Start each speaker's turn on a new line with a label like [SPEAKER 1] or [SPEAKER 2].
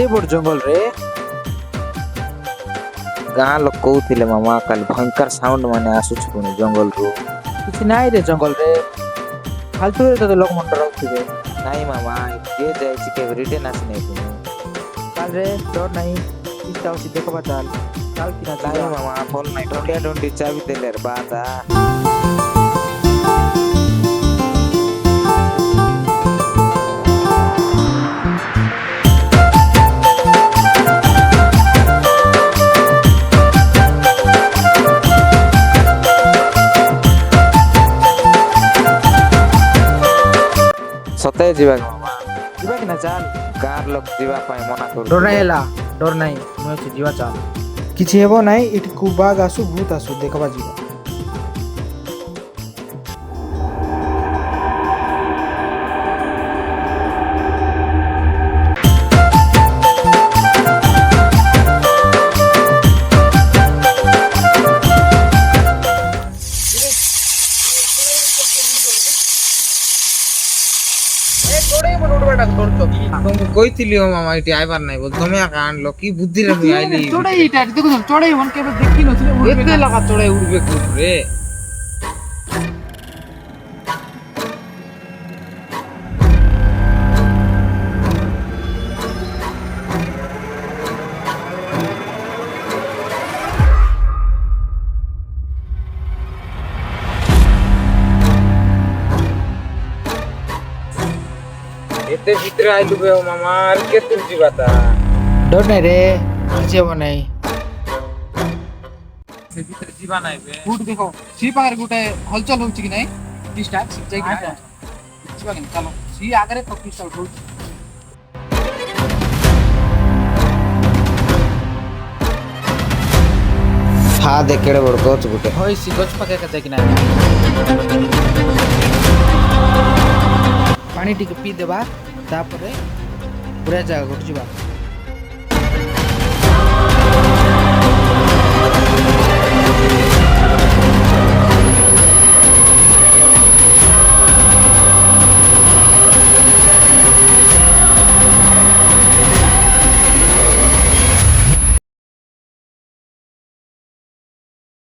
[SPEAKER 1] एडे बड़ जंगल रे गाँ लोक कहूले मामा काली भयंकर साउंड माने आसुछ पुणी जंगल रो किछि नाइ रे जंगल रे फालतू रे तो लोक मन रखथिबे नाइ मामा जे जाय छि के रिटर्न आसी नै पुणी काल रे डर नाइ इच्छा होछि देखबा चाल चाल कि ना नाइ मामा फोन नाइ ढोंडिया ढोंडी चाबी देले रे बाता सते जीवा जीवा कि ना चाल कार लोक जीवा पाए मना कर
[SPEAKER 2] डर नाही ହେଲା डर नाही ମୁଁ ଅଛି ଯିବା ଚାଲ କିଛି ହେବ ନାହିଁ ଏଠି କୁ ବାଘ ଆସୁ ଭୂତ ଆସୁ ଦେଖବା ଯିବା
[SPEAKER 3] तुमको कहती हो मामा इटी आइबार नहीं बोल तुम्हें कान लो की बुद्धि रे मुई आइली
[SPEAKER 2] चढ़ाई इटा देखो चढ़ाई मन केबे देखि नथिले
[SPEAKER 3] एते लगा चढ़ाई उड़बे कुर रे एते भीतर आइलु बे मामा आर के तुर जीवाता
[SPEAKER 2] डर नाही रे କିଛି ହେବ ନାହିଁ
[SPEAKER 3] से भीतर जीवा नाही बे
[SPEAKER 2] फुट देखो सी पार गुटे हलचल होउची कि नाही टी स्टार्ट सिप जाई कि जीवा कि चलो सी आगरे तो टी स्टार्ट होउची
[SPEAKER 1] हा देखेड़े बड़ गच गुटे
[SPEAKER 2] होई सी गछ पके के जाई कि नाही पानी टिके पी देबा तापरे पूरा जागा गुट जीवा